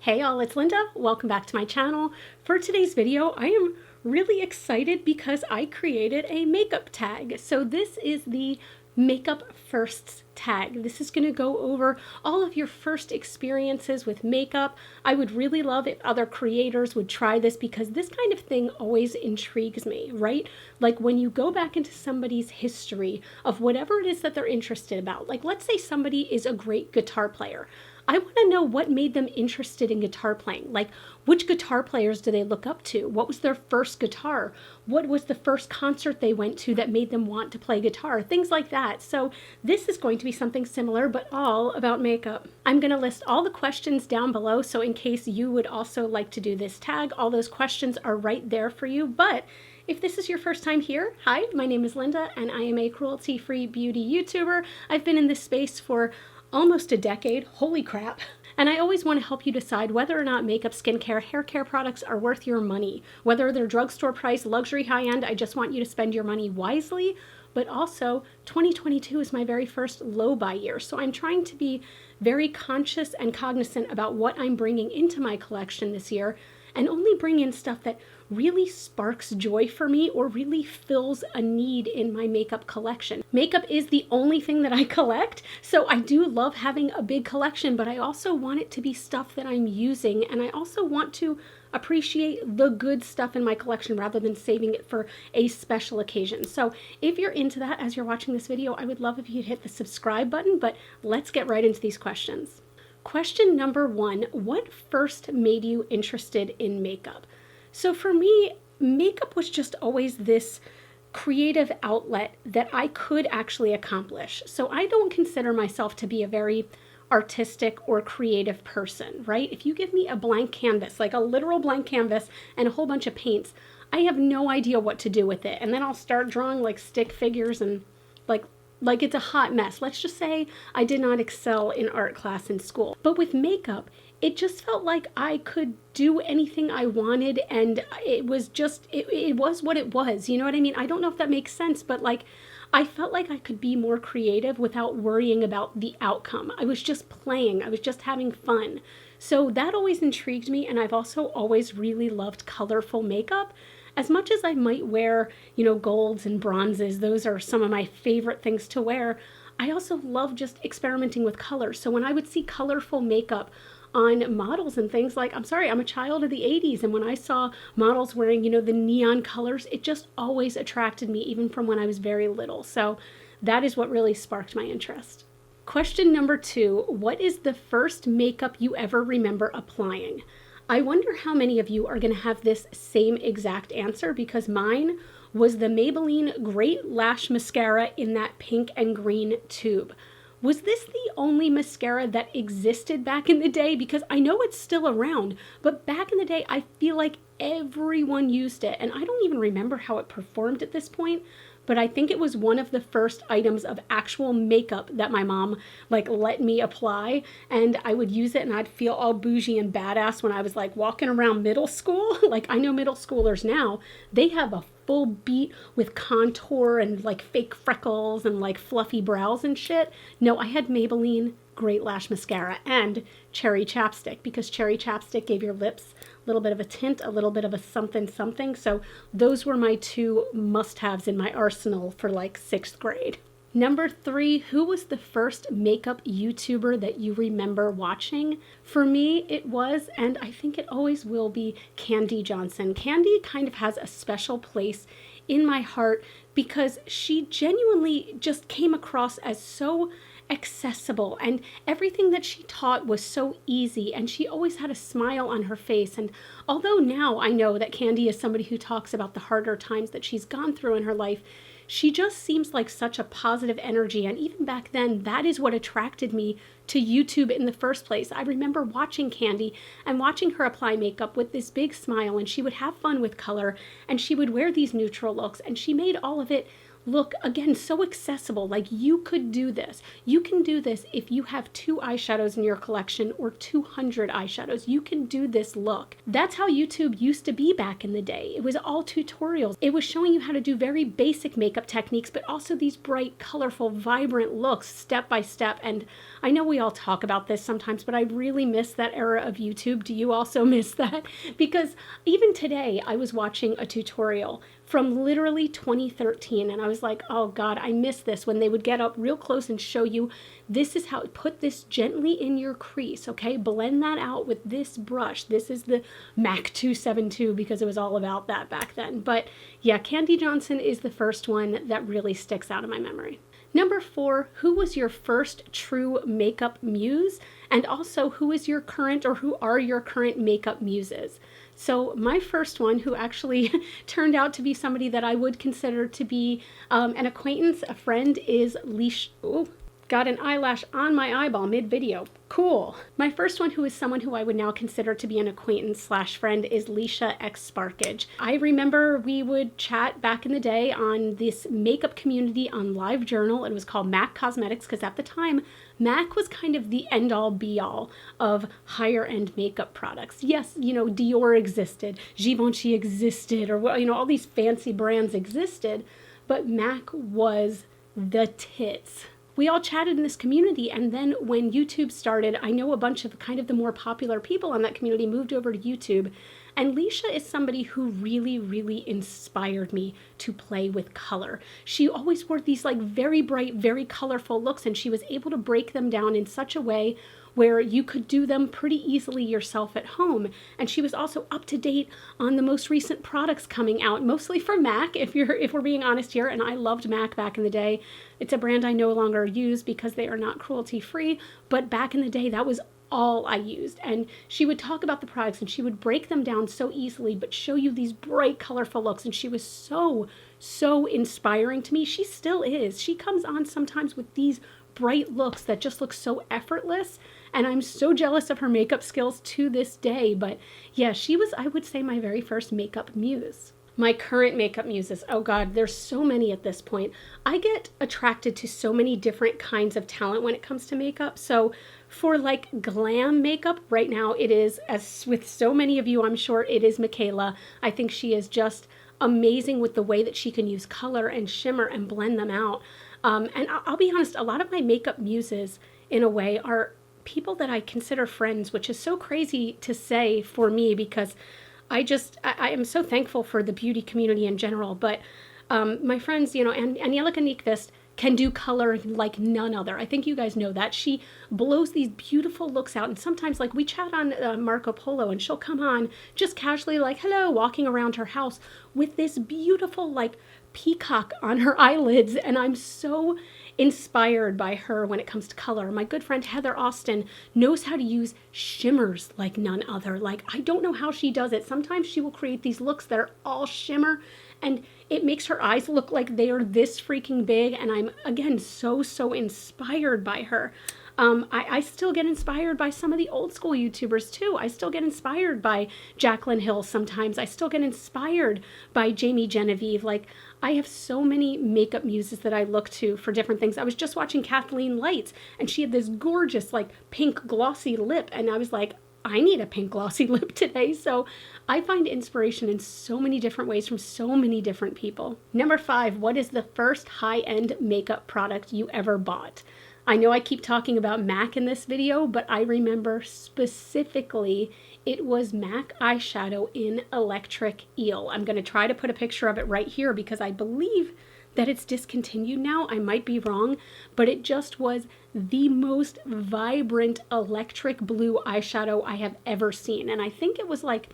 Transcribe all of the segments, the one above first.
Hey all, it's Linda. Welcome back to my channel. For today's video, I am really excited because I created a makeup tag. So this is the Makeup Firsts tag. This is going to go over all of your first experiences with makeup. I would really love if other creators would try this because this kind of thing always intrigues me, right? Like when you go back into somebody's history of whatever it is that they're interested about. Like let's say somebody is a great guitar player. I want to know what made them interested in guitar playing. Like, which guitar players do they look up to? What was their first guitar? What was the first concert they went to that made them want to play guitar? Things like that. So this is going to be something similar, but all about makeup. I'm going to list all the questions down below, so in case you would also like to do this tag, all those questions are right there for you. But if this is your first time here, hi, my name is Linda, and I am a cruelty-free beauty YouTuber. I've been in this space for almost a decade. Holy crap. And I always want to help you decide whether or not makeup, skincare, hair care products are worth your money. Whether they're drugstore price, luxury, high-end, I just want you to spend your money wisely. But also, 2022 is my very first low buy year. So I'm trying to be very conscious and cognizant about what I'm bringing into my collection this year and only bring in stuff that really sparks joy for me or really fills a need in my makeup collection. Makeup is the only thing that I collect, so I do love having a big collection, but I also want it to be stuff that I'm using, and I also want to appreciate the good stuff in my collection rather than saving it for a special occasion. So if you're into that as you're watching this video, I would love if you'd hit the subscribe button, but let's get right into these questions. Question number one, what first made you interested in makeup? So for me, makeup was just always this creative outlet that I could actually accomplish. So I don't consider myself to be a very artistic or creative person, right? If you give me a blank canvas, like a literal blank canvas and a whole bunch of paints, I have no idea what to do with it. And then I'll start drawing like stick figures and like it's a hot mess. Let's just say I did not excel in art class in school. But with makeup, it just felt like I could do anything I wanted, and it was just, it was what it was. You know what I mean? I don't know if that makes sense, but like, I felt like I could be more creative without worrying about the outcome. I was just playing. I was just having fun. So that always intrigued me, and I've also always really loved colorful makeup. As much as I might wear, golds and bronzes, those are some of my favorite things to wear, I also love just experimenting with color. So when I would see colorful makeup on models and things, like, I'm sorry, I'm a child of the 80s, and when I saw models wearing, the neon colors, it just always attracted me, even from when I was very little. So that is what really sparked my interest. Question number two, what is the first makeup you ever remember applying? I wonder how many of you are going to have this same exact answer, because mine was the Maybelline Great Lash Mascara in that pink and green tube. Was this the only mascara that existed back in the day? Because I know it's still around, but back in the day, I feel like everyone used it. And I don't even remember how it performed at this point, but I think it was one of the first items of actual makeup that my mom let me apply, and I would use it and I'd feel all bougie and badass when I was walking around middle school. I know middle schoolers now, they have a full beat with contour and fake freckles and fluffy brows and shit. No, I had Maybelline Great Lash Mascara and cherry chapstick, because cherry chapstick gave your lips a little bit of a tint, a little bit of a something something. So those were my two must-haves in my arsenal for 6th grade. Number three, who was the first makeup YouTuber that you remember watching? For me, it was, and I think it always will be, Candy Johnson. Candy kind of has a special place in my heart because she genuinely just came across as so accessible, and everything that she taught was so easy, and she always had a smile on her face. And although now I know that Candy is somebody who talks about the harder times that she's gone through in her life, she just seems like such a positive energy. And even back then, that is what attracted me to YouTube in the first place. I remember watching Candy and watching her apply makeup with this big smile, and she would have fun with color, and she would wear these neutral looks, and she made all of it look, again, so accessible. Like, you could do this. You can do this if you have 2 eyeshadows in your collection or 200 eyeshadows. You can do this look. That's how YouTube used to be back in the day. It was all tutorials. It was showing you how to do very basic makeup techniques, but also these bright, colorful, vibrant looks step by step. And I know we all talk about this sometimes, but I really miss that era of YouTube. Do you also miss that? Because even today, I was watching a tutorial from literally 2013, and I was like, oh God, I miss this, when they would get up real close and show you, this is how, put this gently in your crease, okay? Blend that out with this brush. This is the MAC 272, because it was all about that back then. But yeah, Candy Johnson is the first one that really sticks out in my memory. Number 4, who was your first true makeup muse? And also, who is your current, or who are your current makeup muses? So my first one, who actually turned out to be somebody that I would consider to be an acquaintance, a friend, is Leisha. Oh, got an eyelash on my eyeball mid-video. Cool. My first one, who is someone who I would now consider to be an acquaintance slash friend, is Leisha X Sparkage. I remember we would chat back in the day on this makeup community on LiveJournal. It was called MAC Cosmetics, because at the time, MAC was kind of the end-all be-all of higher-end makeup products. Yes, you know, Dior existed, Givenchy existed, or, you know, all these fancy brands existed, but MAC was the tits. We all chatted in this community, and then when YouTube started, I know a bunch of kind of the more popular people on that community moved over to YouTube, and Leisha is somebody who really, really inspired me to play with color. She always wore these like very bright, very colorful looks, and she was able to break them down in such a way where you could do them pretty easily yourself at home. And she was also up to date on the most recent products coming out, mostly for MAC, if we're being honest here. And I loved MAC back in the day. It's a brand I no longer use because they are not cruelty free, but back in the day, that was all I used. And she would talk about the products and she would break them down so easily, but show you these bright, colorful looks. And she was so inspiring to me. She still is. She comes on sometimes with these bright looks that just look so effortless, and I'm so jealous of her makeup skills to this day. But yeah, she was, I would say, my very first makeup muse. My current makeup muses, oh God, there's so many at this point. I get attracted to so many different kinds of talent when it comes to makeup. So for like glam makeup right now, it is, as with so many of you, I'm sure, it is Michaela. I think she is just amazing with the way that she can use color and shimmer and blend them out. And I'll be honest, a lot of my makeup muses, in a way, are people that I consider friends, which is so crazy to say for me, because I am so thankful for the beauty community in general. But my friends, you know, Angelica Nyqvist can do color like none other. I think you guys know that. She blows these beautiful looks out. And sometimes, like, we chat on Marco Polo, and she'll come on just casually, like, hello, walking around her house with this beautiful, like, peacock on her eyelids, and I'm so inspired by her when it comes to color. My good friend Heather Austin knows how to use shimmers like none other. Like, I don't know how she does it. Sometimes she will create these looks that are all shimmer, and it makes her eyes look like they are this freaking big, and I'm, again, so inspired by her. I still get inspired by some of the old school YouTubers too. I still get inspired by Jaclyn Hill sometimes. I still get inspired by Jamie Genevieve. Like, I have so many makeup muses that I look to for different things. I was just watching Kathleen Lights, and she had this gorgeous, like, pink glossy lip, and I was like, I need a pink glossy lip today. So I find inspiration in so many different ways from so many different people. Number 5, what is the first high-end makeup product you ever bought? I know I keep talking about MAC in this video, but I remember specifically it was MAC eyeshadow in Electric Eel. I'm going to try to put a picture of it right here because I believe that it's discontinued now. I might be wrong, but it just was the most vibrant electric blue eyeshadow I have ever seen. And I think it was like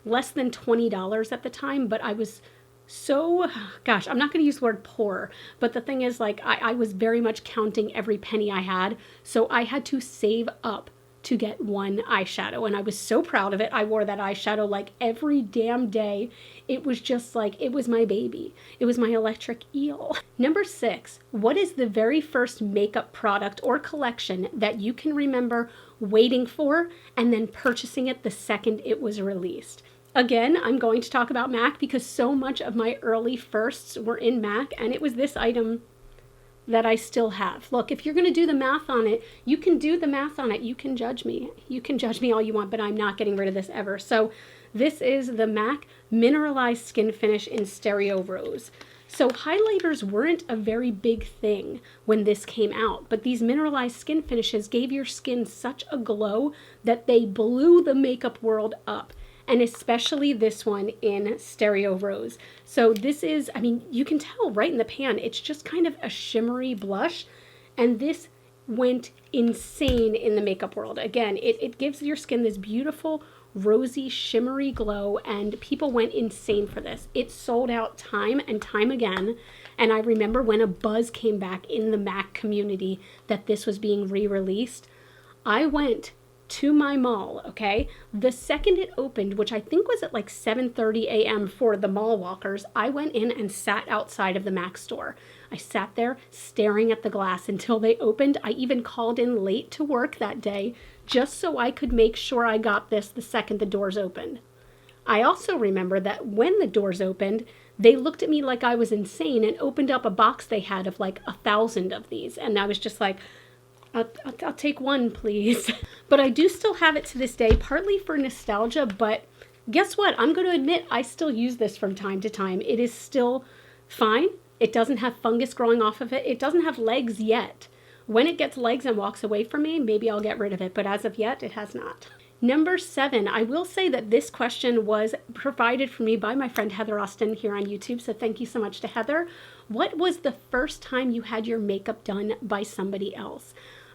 less than $20 at the time, but I was so, gosh, I'm not going to use the word poor, but the thing is, like, I was very much counting every penny I had, so I had to save up to get one eyeshadow, and I was so proud of it. I wore that eyeshadow like every damn day. It was just like, it was my baby. It was my Electric Eel. Number 6, what is the very first makeup product or collection that you can remember waiting for and then purchasing it the second it was released? Again, I'm going to talk about MAC because so much of my early firsts were in MAC, and it was this item that I still have. Look, if you're going to do the math on it, you can do the math on it. You can judge me. You can judge me all you want, but I'm not getting rid of this ever. So this is the MAC Mineralized Skin Finish in Stereo Rose. So highlighters weren't a very big thing when this came out, but these mineralized skin finishes gave your skin such a glow that they blew the makeup world up. And especially this one in Stereo Rose. So this is, I mean, you can tell right in the pan, it's just kind of a shimmery blush. And this went insane in the makeup world. Again, it gives your skin this beautiful, rosy, shimmery glow, and people went insane for this. It sold out time and time again. And I remember when a buzz came back in the MAC community that this was being re-released, I went to my mall, okay? The second it opened, which I think was at like 7:30 a.m. for the mall walkers, I went in and sat outside of the MAC store. I sat there staring at the glass until they opened. I even called in late to work that day just so I could make sure I got this the second the doors opened. I also remember that when the doors opened, they looked at me like I was insane and opened up a box they had of like 1,000 of these. And I was just like, I'll take one, please. But I do still have it to this day, partly for nostalgia, but guess what? I'm going to admit I still use this from time to time. It is still fine. It doesn't have fungus growing off of it. It doesn't have legs yet. When it gets legs and walks away from me, maybe I'll get rid of it, but as of yet, it has not. Number 7, I will say that this question was provided for me by my friend Heather Austin here on YouTube, so thank you so much to Heather. What was the first time you had your makeup done by somebody else?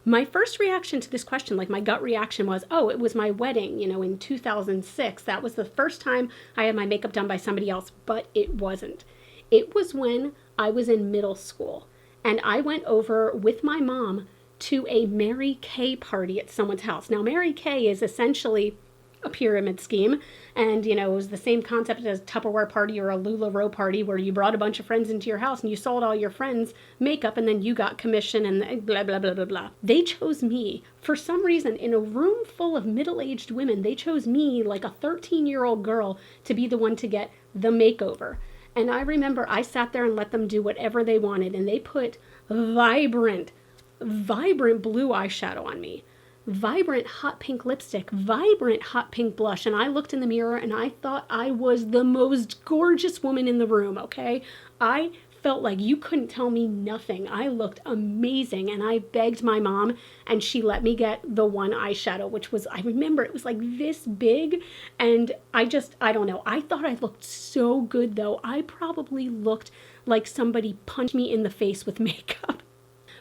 My first reaction to this question, like my gut reaction was, oh, it was my wedding, you know, in 2006. That was the first time I had my makeup done by somebody else, but it wasn't. It was when I was in middle school and I went over with my mom to a Mary Kay party at someone's house. Now, Mary Kay is essentially a pyramid scheme, and, you know, it was the same concept as a Tupperware party or a LuLaRoe party where you brought a bunch of friends into your house and you sold all your friends makeup and then you got commission and blah, blah, blah, blah, blah. They chose me. For some reason, in a room full of middle-aged women, they chose me, like a 13-year-old girl, to be the one to get the makeover. And I remember I sat there and let them do whatever they wanted, and they put vibrant blue eyeshadow on me, vibrant hot pink lipstick, vibrant hot pink blush, and I looked in the mirror and I thought I was the most gorgeous woman in the room, okay? I felt like you couldn't tell me nothing. I looked amazing, and I begged my mom and she let me get the one eyeshadow, which was, I remember it was like this big, and I don't know. I thought I looked so good though. I probably looked like somebody punched me in the face with makeup.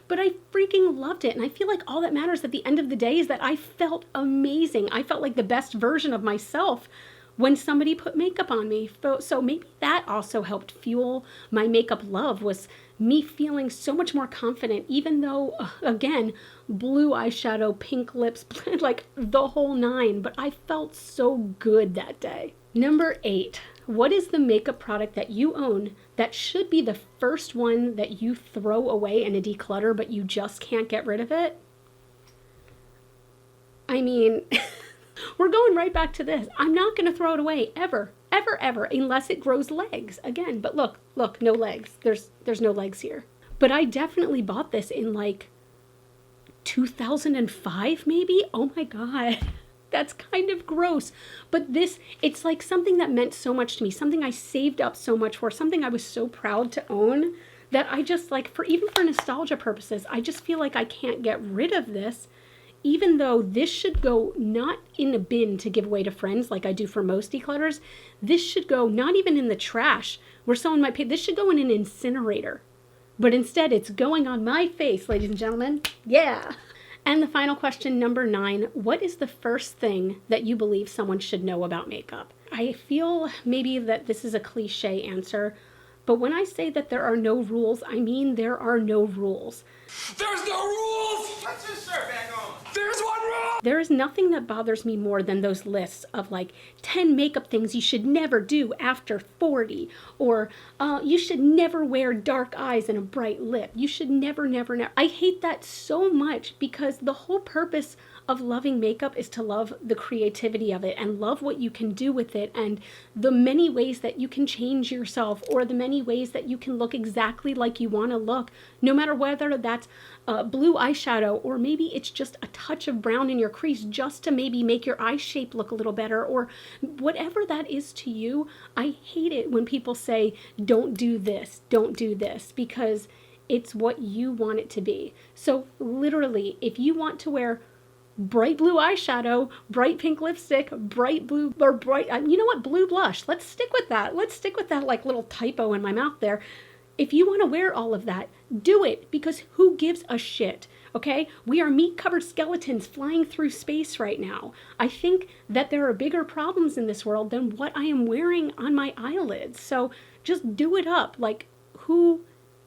But I freaking loved it. And I feel like all that matters at the end of the day is that I felt amazing. I felt like the best version of myself when somebody put makeup on me. So maybe that also helped fuel my makeup love, was me feeling so much more confident, even though, again, blue eyeshadow, pink lips, like the whole 9. But I felt so good that day. Number 8. What is the makeup product that you own that should be the first one that you throw away in a declutter, but you just can't get rid of it? I mean, we're going right back to this. I'm not going to throw it away ever, unless it grows legs again. But look, no legs. There's no legs here. But I definitely bought this in like 2005 maybe. Oh my God. That's kind of gross. But this, it's like something that meant so much to me, something I saved up so much for, something I was so proud to own, that I just like, even for nostalgia purposes, I just feel like I can't get rid of this, even though this should go not in a bin to give away to friends like I do for most declutters. This should go not even in the trash where someone might pay. This should go in an incinerator. But instead, it's going on my face, ladies and gentlemen. Yeah. And the final question, number 9, what is the first thing that you believe someone should know about makeup? I feel maybe that this is a cliche answer, but when I say that there are no rules, I mean there are no rules. There's no rules! Put your shirt back on. There's one rule! There is nothing that bothers me more than those lists of like 10 makeup things you should never do after 40, or you should never wear dark eyes and a bright lip. You should never. I hate that so much, because the whole purpose of loving makeup is to love the creativity of it and love what you can do with it and the many ways that you can change yourself or the many ways that you can look exactly like you want to look, no matter whether that's blue eyeshadow or maybe it's just a touch of brown in your crease just to maybe make your eye shape look a little better or whatever that is to you. I hate it when people say, don't do this, because it's what you want it to be. So literally, if you want to wear bright blue eyeshadow, bright pink lipstick, bright blue, or bright, you know what, blue blush. Let's stick with that. Let's stick with that like little typo in my mouth there. If you want to wear all of that, do it, because who gives a shit? Okay? We are meat-covered skeletons flying through space right now. I think that there are bigger problems in this world than what I am wearing on my eyelids. So just do it up. Like, who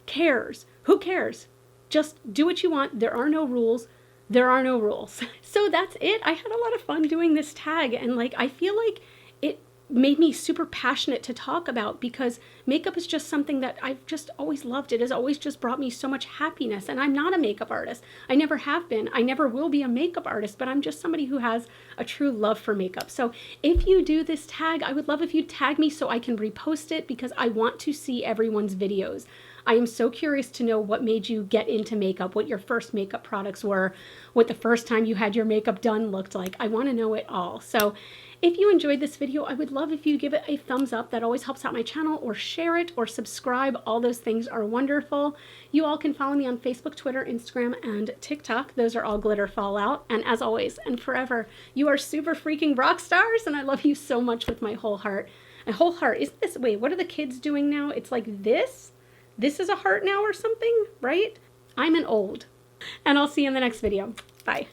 cares? Who cares? Just do what you want. There are no rules. There are no rules. So that's it. I had a lot of fun doing this tag, and like I feel like it made me super passionate to talk about, because makeup is just something that I've just always loved. It has always just brought me so much happiness, and I'm not a makeup artist. I never have been. I never will be a makeup artist, but I'm just somebody who has a true love for makeup. So if you do this tag, I would love if you tag me so I can repost it, because I want to see everyone's videos. I am so curious to know what made you get into makeup, what your first makeup products were, what the first time you had your makeup done looked like. I want to know it all. So if you enjoyed this video, I would love if you give it a thumbs up. That always helps out my channel, or share it or subscribe. All those things are wonderful. You all can follow me on Facebook, Twitter, Instagram, and TikTok. Those are all GlitterFallout. And as always and forever, you are super freaking rock stars, and I love you so much with my whole heart. My whole heart. Isn't this, wait, what are the kids doing now? It's like this? This is a heart now or something, right? I'm an old. And I'll see you in the next video. Bye.